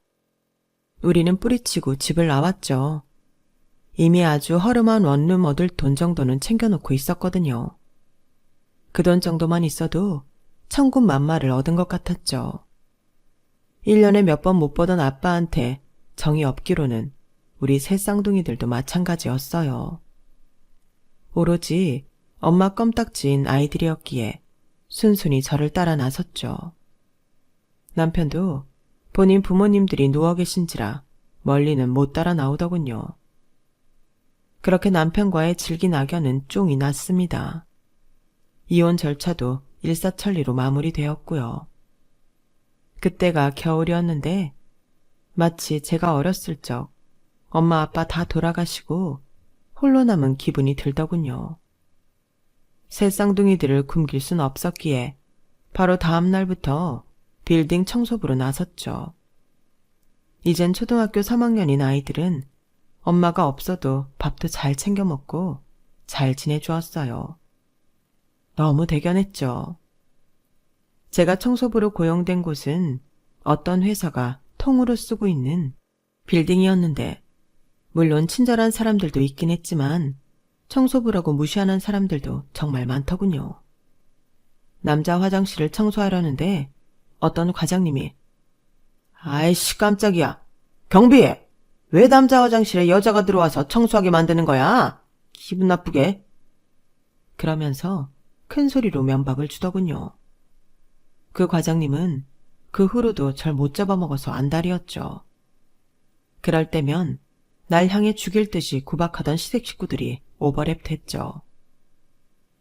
우리는 뿌리치고 집을 나왔죠. 이미 아주 허름한 원룸 얻을 돈 정도는 챙겨놓고 있었거든요. 그 돈 정도만 있어도 천군만마를 얻은 것 같았죠. 1년에 몇 번 못 보던 아빠한테 정이 없기로는 우리 새 쌍둥이들도 마찬가지였어요. 오로지 엄마 껌딱지인 아이들이었기에 순순히 저를 따라 나섰죠. 남편도 본인 부모님들이 누워 계신지라 멀리는 못 따라 나오더군요. 그렇게 남편과의 질긴 악연은 쫑이 났습니다. 이혼 절차도 일사천리로 마무리되었고요. 그때가 겨울이었는데 마치 제가 어렸을 적 엄마 아빠 다 돌아가시고 홀로 남은 기분이 들더군요. 새 쌍둥이들을 굶길 순 없었기에 바로 다음 날부터 빌딩 청소부로 나섰죠. 이젠 초등학교 3학년인 아이들은 엄마가 없어도 밥도 잘 챙겨 먹고 잘 지내주었어요. 너무 대견했죠. 제가 청소부로 고용된 곳은 어떤 회사가 통으로 쓰고 있는 빌딩이었는데 물론 친절한 사람들도 있긴 했지만 청소부라고 무시하는 사람들도 정말 많더군요. 남자 화장실을 청소하려는데 어떤 과장님이 아이씨 깜짝이야. 경비해. 왜 남자 화장실에 여자가 들어와서 청소하게 만드는 거야? 기분 나쁘게. 그러면서 큰 소리로 면박을 주더군요. 그 과장님은 그 후로도 절 못 잡아먹어서 안달이었죠. 그럴 때면 날 향해 죽일 듯이 구박하던 시댁 식구들이 오버랩 됐죠.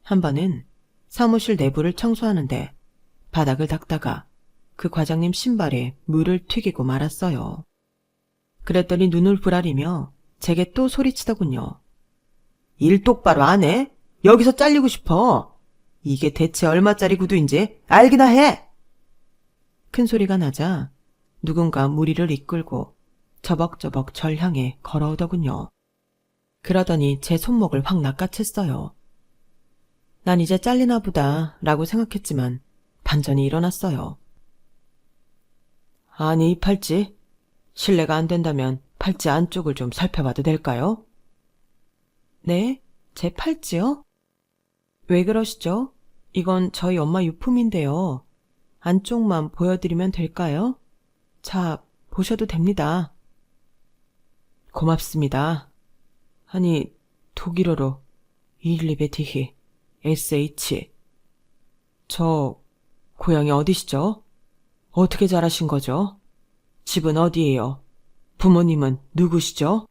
한 번은 사무실 내부를 청소하는데 바닥을 닦다가 그 과장님 신발에 물을 튀기고 말았어요. 그랬더니 눈을 부라리며 제게 또 소리치더군요. 일 똑바로 안 해? 여기서 잘리고 싶어. 이게 대체 얼마짜리 구두인지 알기나 해. 큰 소리가 나자 누군가 무리를 이끌고 저벅저벅 절 향해 걸어오더군요. 그러더니 제 손목을 확 낚아챘어요. 난 이제 잘리나 보다 라고 생각했지만 반전이 일어났어요. 아니, 이 팔찌. 실례가 안 된다면 팔찌 안쪽을 좀 살펴봐도 될까요? 네? 제 팔찌요? 왜 그러시죠? 이건 저희 엄마 유품인데요. 안쪽만 보여드리면 될까요? 자, 보셔도 됩니다. 고맙습니다. 아니, 독일어로 일리베티히 SH. 저 고향이 어디시죠? 어떻게 자라신 거죠? 집은 어디예요? 부모님은 누구시죠?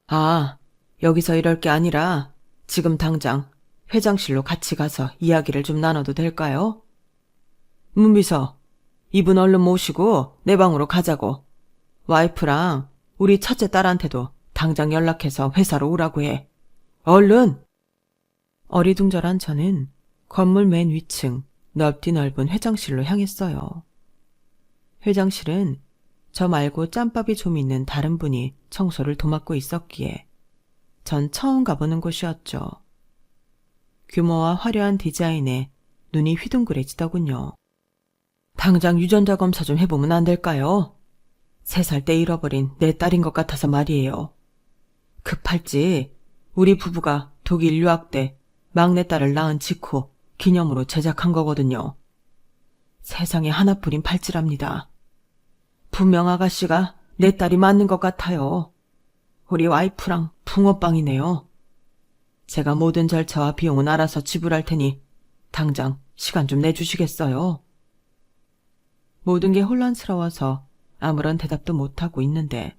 아, 여기서 이럴 게 아니라 지금 당장 회장실로 같이 가서 이야기를 좀 나눠도 될까요? 문비서, 이분 얼른 모시고 내 방으로 가자고. 와이프랑 우리 첫째 딸한테도 당장 연락해서 회사로 오라고 해. 얼른! 어리둥절한 저는 건물 맨 위층 넓디 넓은 회장실로 향했어요. 회장실은 저 말고 짬밥이 좀 있는 다른 분이 청소를 도맡고 있었기에 전 처음 가보는 곳이었죠. 규모와 화려한 디자인에 눈이 휘둥그레지더군요. 당장 유전자 검사 좀 해보면 안 될까요? 3살 때 잃어버린 내 딸인 것 같아서 말이에요. 그 팔찌 우리 부부가 독일 유학 때 막내딸을 낳은 직후 기념으로 제작한 거거든요. 세상에 하나뿐인 팔찌랍니다. 분명 아가씨가 내 딸이 맞는 것 같아요. 우리 와이프랑 붕어빵이네요. 제가 모든 절차와 비용은 알아서 지불할 테니 당장 시간 좀 내주시겠어요? 모든 게 혼란스러워서 아무런 대답도 못하고 있는데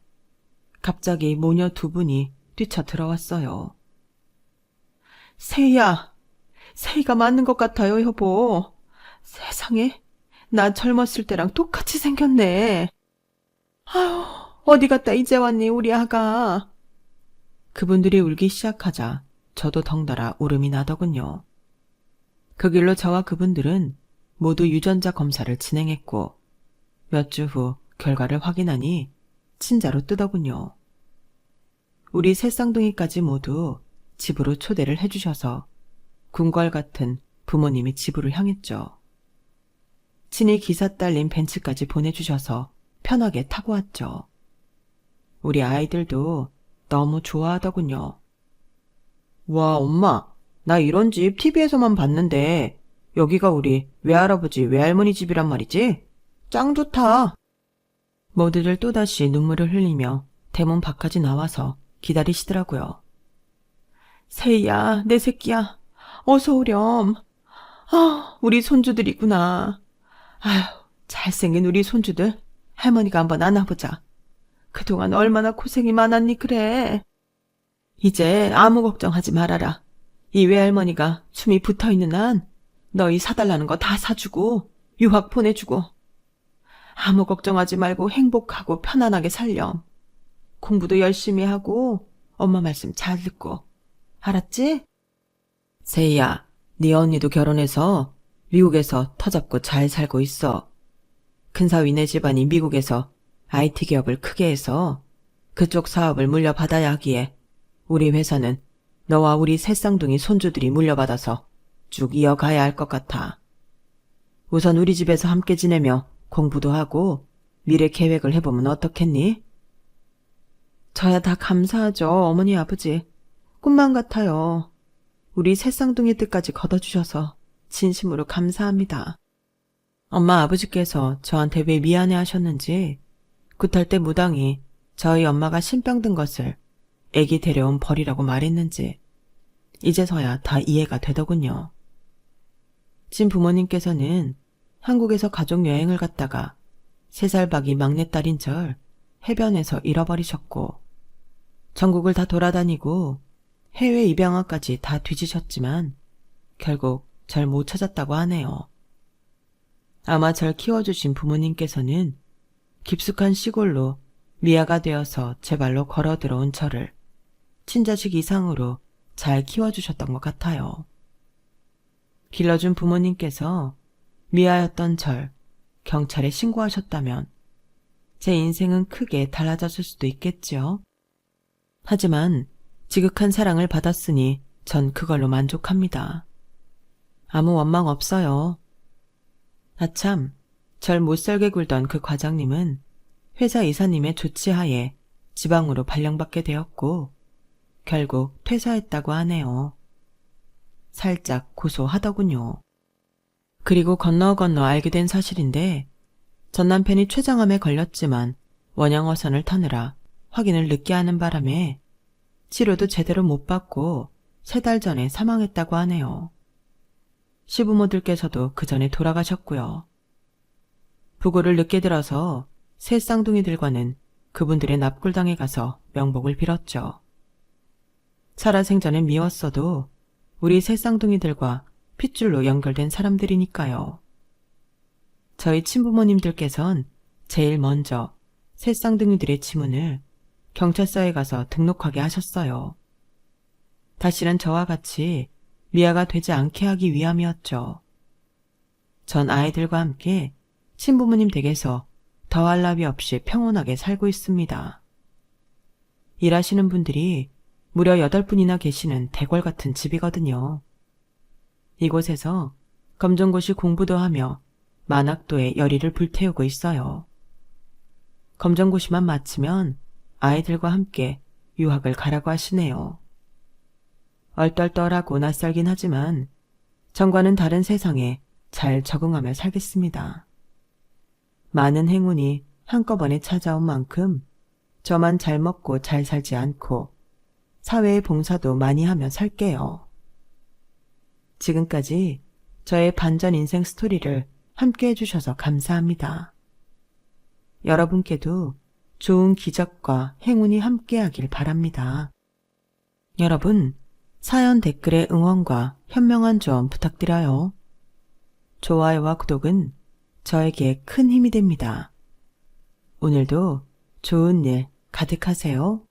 갑자기 모녀 2분이 뛰쳐 들어왔어요. 세희야, 세희가 맞는 것 같아요, 여보. 세상에, 나 젊었을 때랑 똑같이 생겼네. 아휴, 어디 갔다 이제 왔니, 우리 아가. 그분들이 울기 시작하자 저도 덩달아 울음이 나더군요. 그 길로 저와 그분들은 모두 유전자 검사를 진행했고 몇 주 후 결과를 확인하니 친자로 뜨더군요. 우리 세 쌍둥이까지 모두 집으로 초대를 해주셔서 궁궐 같은 부모님이 집으로 향했죠. 친히 기사 딸린 벤츠까지 보내주셔서 편하게 타고 왔죠. 우리 아이들도 너무 좋아하더군요. 와, 엄마, 나 이런 집 TV에서만 봤는데 여기가 우리 외할아버지 외할머니 집이란 말이지? 짱 좋다. 모두들 또다시 눈물을 흘리며 대문 밖까지 나와서 기다리시더라고요. 세희야, 내 새끼야, 어서 오렴. 아, 우리 손주들이구나. 아휴, 잘생긴 우리 손주들. 할머니가 한번 안아보자. 그동안 얼마나 고생이 많았니 그래. 이제 아무 걱정하지 말아라. 이 외할머니가 숨이 붙어있는 한 너희 사달라는 거 다 사주고 유학 보내주고 아무 걱정하지 말고 행복하고 편안하게 살렴. 공부도 열심히 하고 엄마 말씀 잘 듣고. 알았지? 세희야, 네 언니도 결혼해서 미국에서 터잡고 잘 살고 있어. 큰사위네 집안이 미국에서 IT 기업을 크게 해서 그쪽 사업을 물려받아야 하기에 우리 회사는 너와 우리 새 쌍둥이 손주들이 물려받아서 쭉 이어가야 할 것 같아. 우선 우리 집에서 함께 지내며 공부도 하고 미래 계획을 해보면 어떻겠니? 저야 다 감사하죠, 어머니 아버지. 꿈만 같아요. 우리 새 쌍둥이 뜻까지 걷어주셔서 진심으로 감사합니다. 엄마 아버지께서 저한테 왜 미안해 하셨는지 굿할 때 무당이 저희 엄마가 신병 든 것을 애기 데려온 벌이라고 말했는지 이제서야 다 이해가 되더군요. 친부모님께서는 한국에서 가족 여행을 갔다가 3살박이 막내딸인 절 해변에서 잃어버리셨고 전국을 다 돌아다니고 해외 입양아까지 다 뒤지셨지만 결국 절 못 찾았다고 하네요. 아마 절 키워주신 부모님께서는 깊숙한 시골로 미아가 되어서 제 발로 걸어 들어온 저를 친자식 이상으로 잘 키워주셨던 것 같아요. 길러준 부모님께서 미아였던 절 경찰에 신고하셨다면 제 인생은 크게 달라졌을 수도 있겠지요. 하지만 지극한 사랑을 받았으니 전 그걸로 만족합니다. 아무 원망 없어요. 아참, 절 못살게 굴던 그 과장님은 회사 이사님의 조치하에 지방으로 발령받게 되었고 결국 퇴사했다고 하네요. 살짝 고소하더군요. 그리고 건너 알게 된 사실인데 전 남편이 췌장암에 걸렸지만 원양어선을 타느라 확인을 늦게 하는 바람에 치료도 제대로 못 받고 3달 전에 사망했다고 하네요. 시부모들께서도 그 전에 돌아가셨고요. 부고를 늦게 들어서 새 쌍둥이들과는 그분들의 납골당에 가서 명복을 빌었죠. 살아생전엔 미웠어도 우리 새 쌍둥이들과 핏줄로 연결된 사람들이니까요. 저희 친부모님들께선 제일 먼저 새 쌍둥이들의 지문을 경찰서에 가서 등록하게 하셨어요. 다시는 저와 같이 미아가 되지 않게 하기 위함이었죠. 전 아이들과 함께 친부모님 댁에서 더할 나위 없이 평온하게 살고 있습니다. 일하시는 분들이 무려 8분이나 계시는 대궐 같은 집이거든요. 이곳에서 검정고시 공부도 하며 만학도의 열의를 불태우고 있어요. 검정고시만 마치면 아이들과 함께 유학을 가라고 하시네요. 얼떨떨하고 낯설긴 하지만 전과는 다른 세상에 잘 적응하며 살겠습니다. 많은 행운이 한꺼번에 찾아온 만큼 저만 잘 먹고 잘 살지 않고 사회의 봉사도 많이 하며 살게요. 지금까지 저의 반전 인생 스토리를 함께 해주셔서 감사합니다. 여러분께도 좋은 기적과 행운이 함께하길 바랍니다. 여러분, 사연 댓글에 응원과 현명한 조언 부탁드려요. 좋아요와 구독은 저에게 큰 힘이 됩니다. 오늘도 좋은 일 가득하세요.